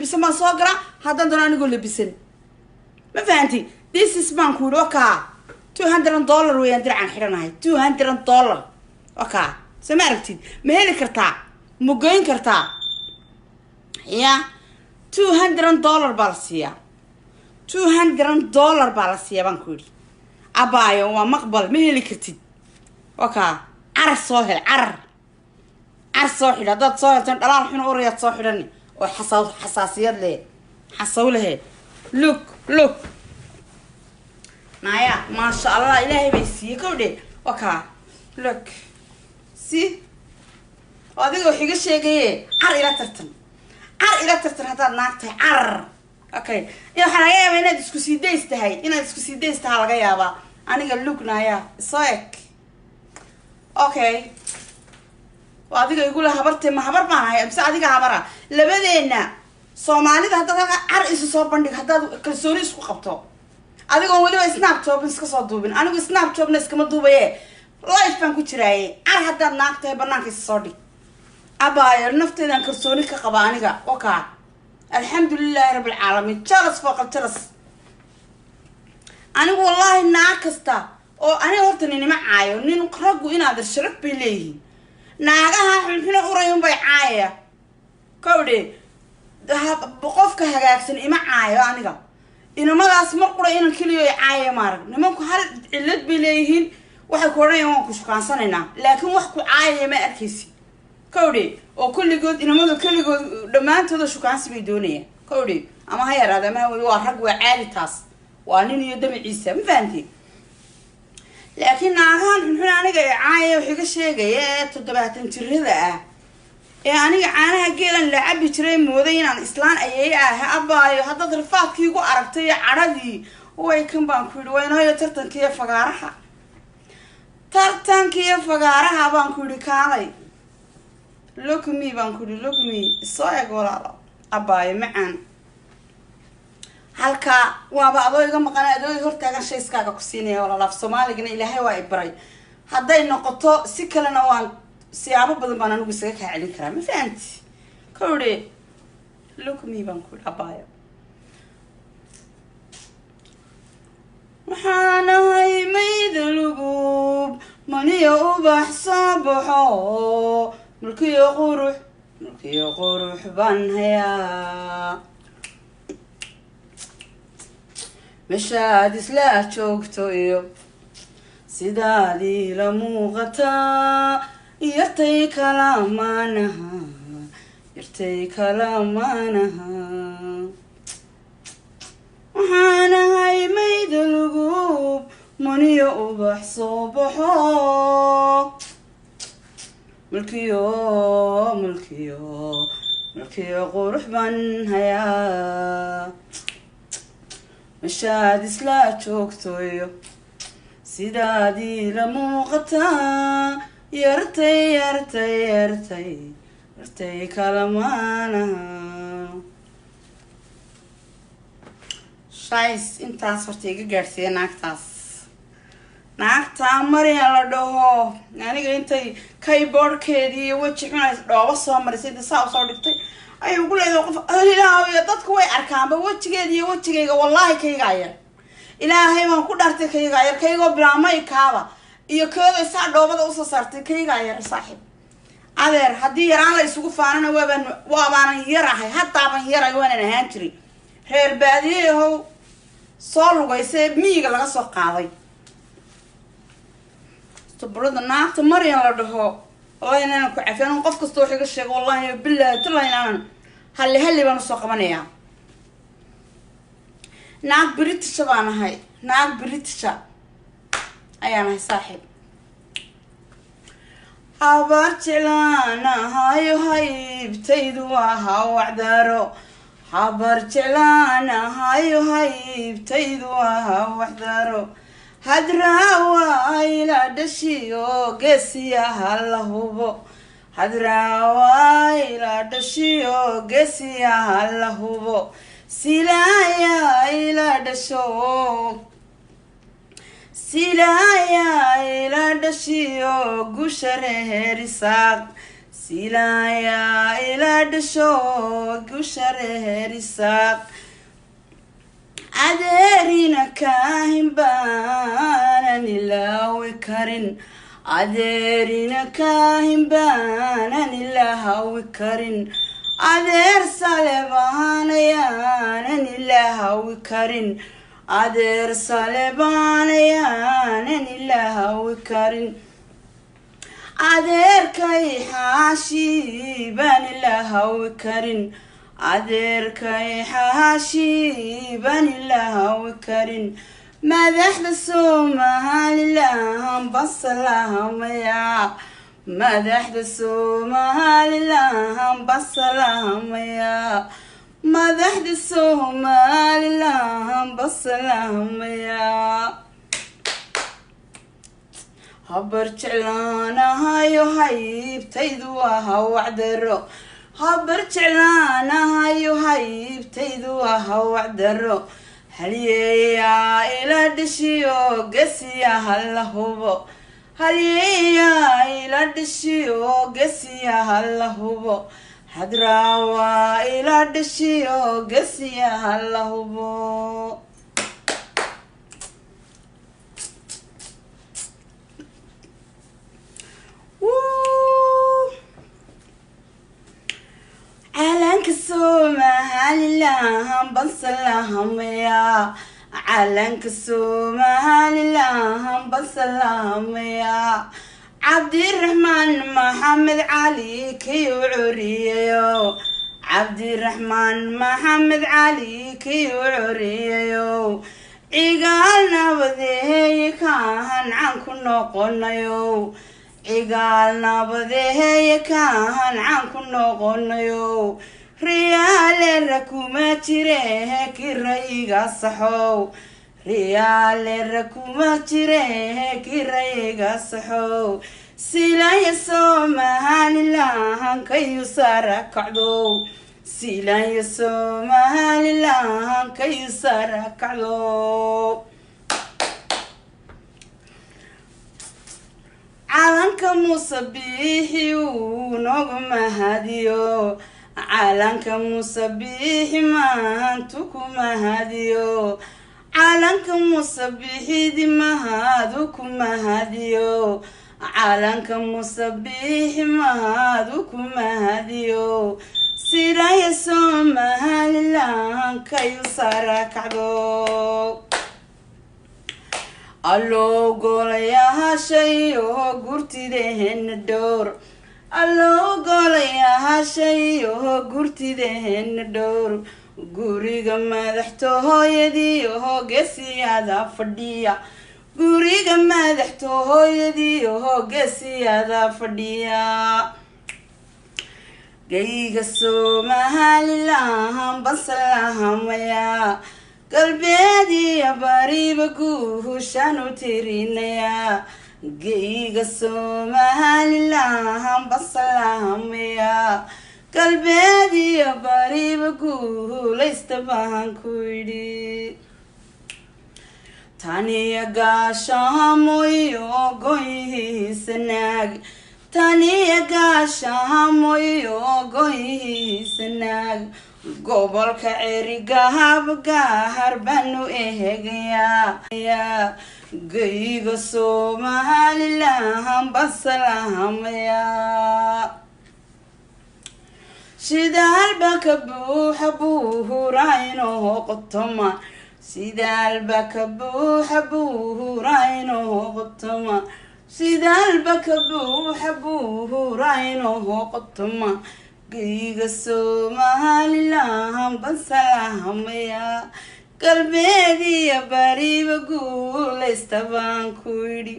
labisan baan soo galaa haddaan doona anigoo labisan ma fahanti this is baan ku yidhi wakaa $200 weeyaan dircan xidhanahay $200 wakaa sama aragtid ma heli kartaa ma goyn kartaa ya $200 baa la siiyaa $200 baa la siiyaa baan ku yidhi abaayo waa maqbal ma heli kartid wakaa carar soo hel carar soo xidha haddaad soo heltan dhalaal xun urayaad soo xidhani oo xasaasiyad leh xasaw lehe look naya maasha allah ilaahay bay siiyey kowdhe wakaa look si adiga wax iga sheegaye car ila tartan haddaad naagtahay carar okay waxaa laga yaabaa inaad isku sii days tahay laga yaabaa aniga look naya soo eg okay adiga igula habartay ma habar baan ahay amse adiga habara labadeena Soomaalida haddaad halka car isu soo bandhig haddaad kalsooni isku qabto adigoon weliba snapchat iska soo duubin anigu snapchatna iskama duubaye live baan ku jiraaye car haddaad naagtahay banaanka isa soo dhig abaayo nafteedan kalsooni ka qaba aniga wakaa alxamdulillahi rabbil caalamiin jalas fooqal jalas anigu wallahi naag kasta oo aniga horta ninima caayo nin raggu inaad sharaf bay leeyihiin naagaha xunxuna urayun bay caaya kowdhe qofka hagaagsan ima caayo aniga inamadaas mar qura inan keliyo caaya maarag nimanku hal cillad bay leeyihiin waxay ku odhanayaan waan ku shukaansanayna laakiin wax ku caayaya ma arkaysi kowdhe oo kulligood inamadu keligood dhammaantooda shukaansi bay doonayaan kowdhe ama ha yaraada ama waa rag waa caadi taas waa nin iyo damaciisa ma fahantiin laakiin naagahan xunxun aniga ee caaya wax iga sheegaya ee 70 jirada ah ee aniga caanaha geelan la cabi jiray mooday inaan islaan ayay abaayo haddaad rafaadkii ugu aragtay cadhadii way kan baan ku yidhi waynayo tartankiiyo fagaaraha baan ku yidhi kaalay look me baan ku yidhi look me soo eg walaalo abaayo macaan halka waaba adoo iga maqan adoo hortaagan shayskaaga ku siinaya walaalaaf Soomaaligana ilaahay waa ibray hadday noqoto si kalena waan siyaabo badan baan anigu isaga ka celin karaa ma fahanti kowdhe look me baan ku abaayo waxaan ahay maydalugub maniyo ubax soo baxo mulkiyo qurux baan hayaa meshaad isla joogto iyo sidaadii la muuqataa yartay kalamaanaha waxaan ahay maydalugub maniyo ubax soo baxo mulkiyo qurux baan hayaa meshaad isla joogto iyo sidaadii la muuqataa yartay kalamaanaha shays intaas horta iga gaadhsiiya naagtaa Marian la dhaho aniga intay keyboardkeedii iyo weji xunays dhooba soo marisay inta saa usoo dhigtay ayuu ugu leedahay qof ilaahayo dadku way arkaanba wejigeeda iyo wejigayga wallaahi kayga yar ilaahay waan ku dhaartay kayga yar kaygoo bilaamay kaaba iyo keeda saa dhoobada usoo saartay kayga yar saaxiib adeer haddii yaraan la isugu faanana waabaanan yarahay haddaaban yaray waanan ahaan jiray reer baadiyahow soo lugaysay miyiga laga soo qaaday tabrada naagta Marian la dhaho wallahi inaan ku cafiyaan qof kasta wax iga sheego wallahi billahi tallahi inaan halli baan soo qabanayaa naag British baan ahay ayaan ahay saaxiib habar jeclaana hayo haybtaydu waa wacdaro habar jeclaana hayo haybtaydu waa wacdaro hadraawa ila dhashiyo geesiyaha la hubo hadraawa ila dhashiyo geesiyaha la hubo silaya ila dhashiyo gushareerisaaq silaya ila dhasho gushareeri saaq adeerina kaahin baanan ilaawi karin adeerina kaahin baanan ilaawi karin adeer salebaanayaanan ilaawi karin adeer salebaanayaanan ilaawi karin adeerkay xaashi baan ilaawi karin adeerkay xaashi baan ilaawi karin madaxda Somaliland basalaamaya madaxda Somaliland basalaamaya madaxda Somaliland basalaamaya habar jeclaanahayo haybtaydu waa wacdaro habar jeclaanahayo haybtaydu waa wacdaro halyeeyaa ila dhashiyo gasiya hala hubo halyeeyaa ila dhashiyo gasiya hala hubo hadraawa ila dhashiyo gasiya hala hubo calanka Somaliland basalaamaya calanka Somaliland basalaamaya cabdiraxmaan maxamed cali kiyo curiyayo cabdiraxmaan maxamed cali kiyo curiyayo cigaal nabadeeye kaan caan ku noqonayo cigaal nabadeeye kaan caan ku noqonayo riyaale rakuma jire kirayga saxow riyaale rakuma jire kirayga saxow silaya Somaliland kayu sara kacdo silaya Somaliland kayu sara kacdo calanka Muuse Biixi noogu mahadiyo calanka Muuse Biixi maantu ku mahadiyo calanka Muuse Biixi mahadu ku mahadiyo calanka Muuse Biixi mahadu ku mahadiyo silaya Somaliland kayu sara kacdo allo golayaashayo gurtideena dhowr allo golayaashayo gurtideena dhowr guriga madaxtooyadii geesiyada fadhiya guriga madaxtooyadii geesiyada fadhiya gayga Somaliland basalaamaya galbeediya bariba guushaan u tirinaya gayga Somaliland basalaamaya galbeediya bariba guulaysta baan ku yidhi taniya gaashamoyo goyhiisanaag taniya gaashamoyo goyhiisanaag gobolka Cerigahab gaar baanu ehegayaa gayga Somaliland basalaamaya shidaalba ka buuxa buurayno qotoma shidaalba ka buuxa buurayno qotoma shidaalba ka buuxa buurayno qotoma gayga Somaliland basalaamaya galbeediya bariba guulaysta baan ku yidhi